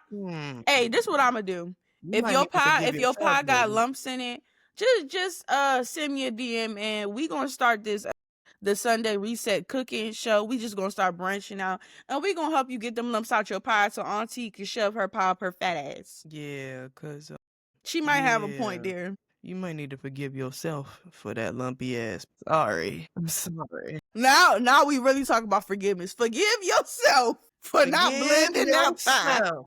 Hmm. hey, this is what I'm gonna do. You might need to forgive If your yourself, pie got baby. lumps in it, just send me a DM and we gonna start this the Sunday Reset cooking show. We just gonna start branching out and we gonna help you get them lumps out your pie so Auntie can shove her pie up her fat ass. Yeah, 'cause She might have a point yeah, there. you might need to forgive yourself for that lumpy ass. Sorry. I'm sorry. Now we really talk about forgiveness. Forgive yourself for not Forgive blending that pie. yourself,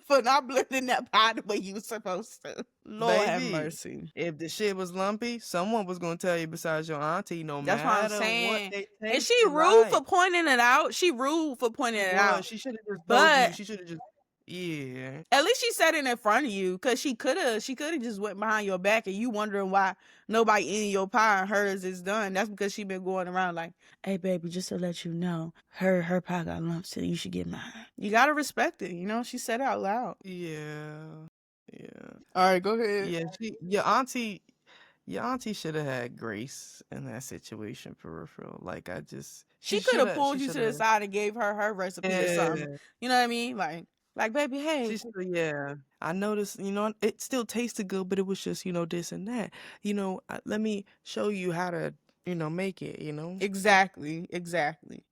For not blending that pie the way you were supposed to. Lord have baby. mercy. If the shit was lumpy, someone was gonna tell you besides your auntie, no That's what I'm matter what saying. they And she tasted rude for like. pointing it out. She rude for pointing She it was. out. She should have just told you. But She should have just. Yeah. at least she said it in front of you, because she could have just went behind your back and you wondering why nobody eating your pie and hers is done. That's because she been going around like, hey baby, just to let you know, her pie got lumps, so you should get mine. You gotta respect it, she said it out loud. Yeah. Yeah. All right, go ahead. Yeah. Your auntie should have had grace in that situation for real. For real. Like she She could should have have. She pulled you should to the have. side and gave her recipe or something. Yeah. You know what I mean? Like baby, She hey. should have. Yeah. I noticed. It still tasted good, but it was just this and that. Let me show you how to make it. Exactly.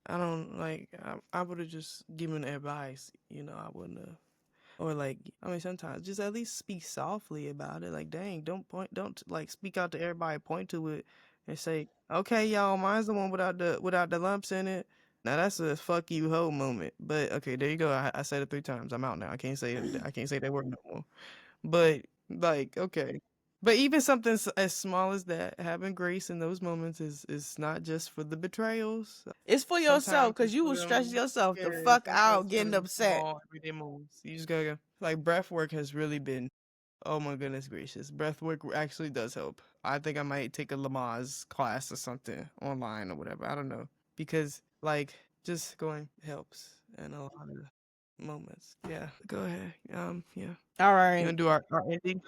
I don't like. I would have just given advice. I wouldn't have. Or like, I mean, sometimes just at least speak softly about it. Like, dang, don't like speak out to everybody, point to it, and say, "Okay, y'all, mine's the one without the lumps in it." Now that's a fuck you hoe moment. But okay, there you go. I said it 3 times. I'm out now. I can't say that word no more. But like, okay. But even something as small as that, having grace in those moments is not just for the betrayals. It's for yourself, Sometimes because it's you for will stress them. yourself the Yeah, fuck sometimes out it's for getting them upset. small everyday moments. You just gotta like breath work has really been. Oh my goodness gracious, breath work actually does help. I think I might take a Lamaze class or something online or whatever. I don't know because like just going helps in a lot of moments. Yeah, go ahead. Yeah. All You right. wanna do our ending?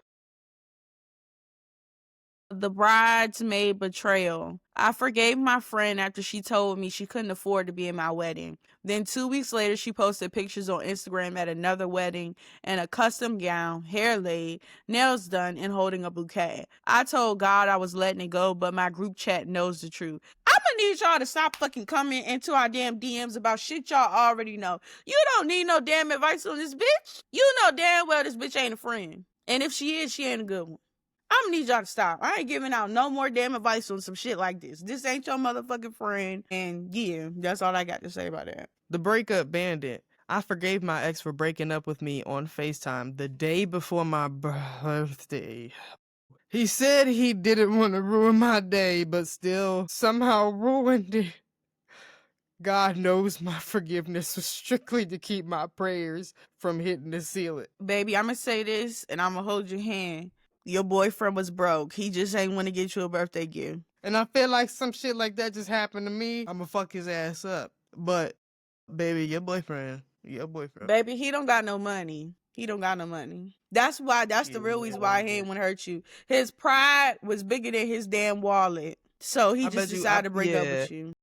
The bridesmaid betrayal. I forgave my friend after she told me she couldn't afford to be in my wedding. Then 2 weeks later, she posted pictures on Instagram at another wedding in a custom gown, hair laid, nails done, and holding a bouquet. I told God I was letting it go, but my group chat knows the truth. I'm gonna need y'all to stop fucking coming into our damn DMs about shit y'all already know. You don't need no damn advice on this bitch. You know damn well this bitch ain't a friend. And if she is, she ain't a good one. I'm gonna need y'all to stop. I ain't giving out no more damn advice on some shit like this. This ain't your motherfucking friend. And yeah, that's all I got to say about that. The breakup bandit. I forgave my ex for breaking up with me on FaceTime the day before my birthday. He said he didn't want to ruin my day, but still somehow ruined it. God knows my forgiveness was strictly to keep my prayers from hitting the ceiling. Baby, I'm gonna say this and I'm gonna hold your hand. Your boyfriend was broke. He just ain't want to get you a birthday gift. And I feel like some shit like that just happened to me. I'ma fuck his ass up. But, baby, your boyfriend. Baby, he don't got no money. He don't got no money. That's the real reason why he Yeah. ain't want to hurt you. His pride was bigger than his damn wallet. So he I just bet you, decided to break up yeah. with you.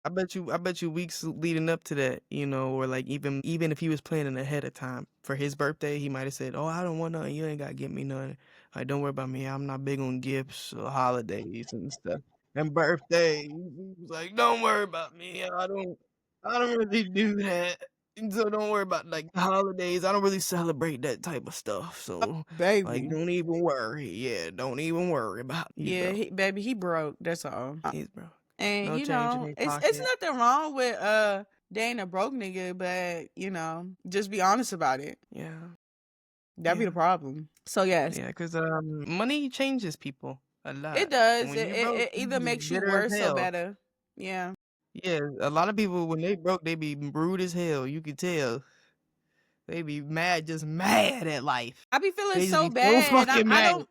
I bet you weeks leading up to that, or like even if he was planning ahead of time for his birthday, he might have said, "Oh, I don't want nothing. You ain't gotta get me nothing. Like, don't worry about me. I'm not big on gifts or holidays and stuff and birthdays." He was like, "Don't worry about me. I don't really do that. So don't worry about like the holidays. I don't really celebrate that type of stuff. So like, Baby. don't even worry. Yeah, don't even worry about you, Yeah, bro. baby, he broke. That's all. He's broke. And No change in his it's pocket." nothing wrong with dating a broke nigga, but just be honest about it. Yeah. That'd be the Yeah. problem. So yes, Yeah, because money changes people a it lot. does. When It, you it, broke, it you either be makes you bitter as worse or hell. better. Yeah. Yeah, a lot of people when they broke, they be rude as hell. You can tell they be mad, just mad at life. I be feeling They just so be so bad. fucking mad.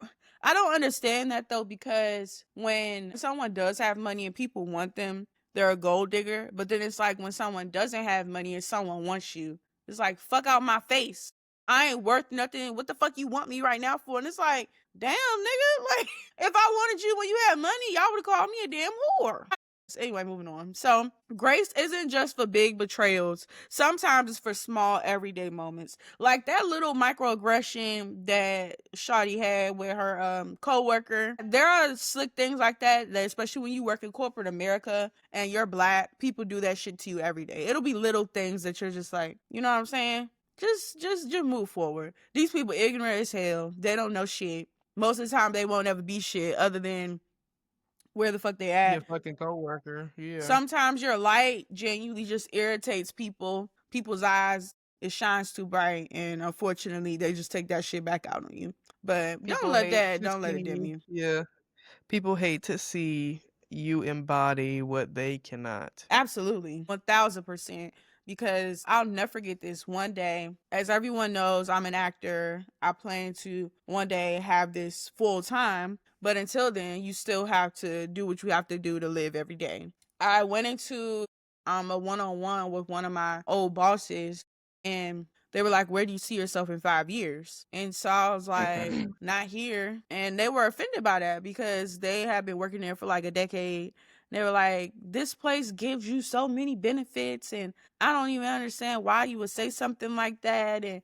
I don't understand that though, because when someone does have money and people want them, they're a gold digger. But then it's like when someone doesn't have money and someone wants you, it's like fuck out my face. I ain't worth nothing. What the fuck you want me right now for? And it's like, damn nigga, like if I wanted you when you had money, y'all would have called me a damn whore. Anyway, moving on. So, grace isn't just for big betrayals. Sometimes it's for small everyday moments. Like that little microaggression that Shawty had with her coworker. There are slick things like that especially when you work in corporate America and you're black, people do that shit to you every day. It'll be little things that you're just like, you know what I'm saying? Just move forward. These people ignorant as hell. They don't know shit. Most of the time they won't ever be shit other than where the fuck they Your at. fucking coworker. Yeah. Sometimes your light genuinely just irritates people's eyes. It shines too bright, and unfortunately, they just take that shit back out on you. But People hate to don't let it dim see. you. Yeah. People hate to see you embody what they cannot. Absolutely. 1000%. Because I'll never forget this one day. As everyone knows, I'm an actor. I plan to one day have this full time. But until then, you still have to do what you have to do to live every day. I went into a one-on-one with one of my old bosses, and they were like, where do you see yourself in 5 years? And so I was like, not here. And they were offended by that because they had been working there for like a decade. They were like, this place gives you so many benefits, and I don't even understand why you would say something like that. And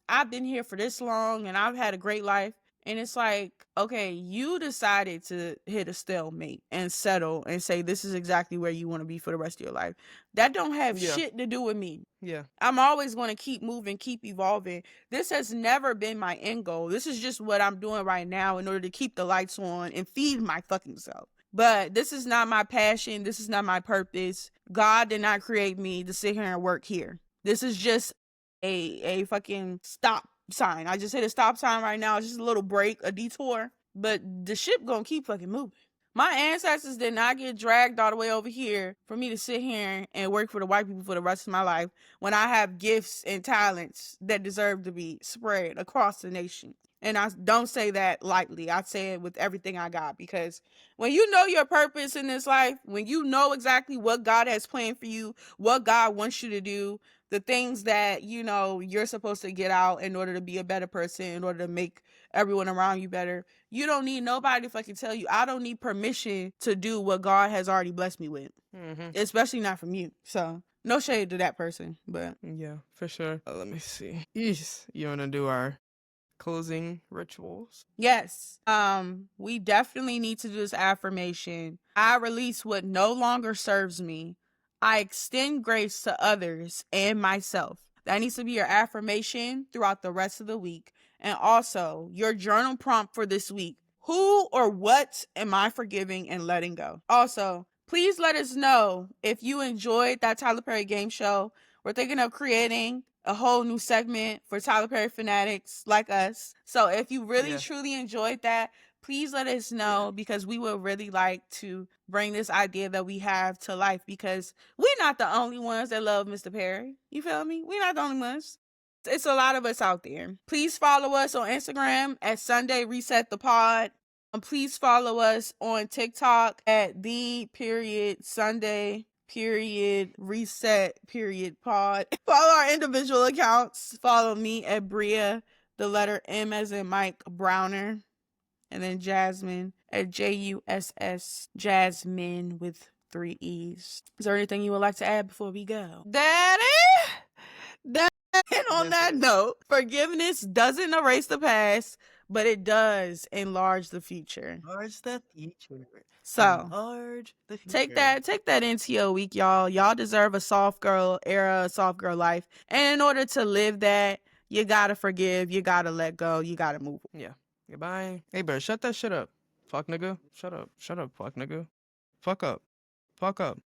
I've been here for this long and I've had a great life. And it's like, okay, you decided to hit a stalemate and settle and say this is exactly where you want to be for the rest of your life. That don't have Yeah. shit to do with me. Yeah. I'm always going to keep moving, keep evolving. This has never been my end goal. This is just what I'm doing right now in order to keep the lights on and feed my fucking self. But this is not my passion. This is not my purpose. God did not create me to sit here and work here. This is just a fucking stop sign. I just hit a stop sign right now. It's just a little break, a detour. But the ship gonna keep fucking moving. My ancestors did not get dragged all the way over here for me to sit here and work for the white people for the rest of my life when I have gifts and talents that deserve to be spread across the nation. And I don't say that lightly. I say it with everything I got, because when you know your purpose in this life, when you know exactly what God has planned for you, what God wants you to do, the things that you know you're supposed to get out in order to be a better person, in order to make everyone around you better, you don't need nobody to fucking tell you. I don't need permission to do what God has already blessed me with, especially not from you. So no shade to that person, but Yeah, for sure. Let me see. Yes, you want to do our closing rituals? yes, we definitely need to do this affirmation. I release what no longer serves me. I extend grace to others and myself. That needs to be your affirmation throughout the rest of the week. And also your journal prompt for this week. Who or what am I forgiving and letting go? Also, please let us know if you enjoyed that Tyler Perry game show. We're thinking of creating a whole new segment for Tyler Perry fanatics like us. So if you really Yeah. truly enjoyed that, please let us know, because we would really like to bring this idea that we have to life, because we're not the only ones that love Mr. Perry. You feel me? We're not the only ones. It's a lot of us out there. Please follow us on Instagram at Sunday Reset the Pod. Please follow us on TikTok at the period Sunday period reset period pod. Follow our individual accounts. Follow me at Bria, the letter M as in Mike Browner, and then Jasmine at JUSS Jasmine with 3 E's. Is there anything you would like to add before we go? Daddy? And on That's that it. note, forgiveness doesn't erase the past, but it does enlarge the future. Enlarge the future. So Enlarge the take future. that into your week, y'all. Y'all deserve a soft girl era, a soft girl life. And in order to live that, you gotta forgive, you gotta let go, you gotta move. Yeah. Goodbye. Hey, bro, shut that shit up. Fuck nigga. Shut up. Shut up, fuck nigga. Fuck up. Fuck up.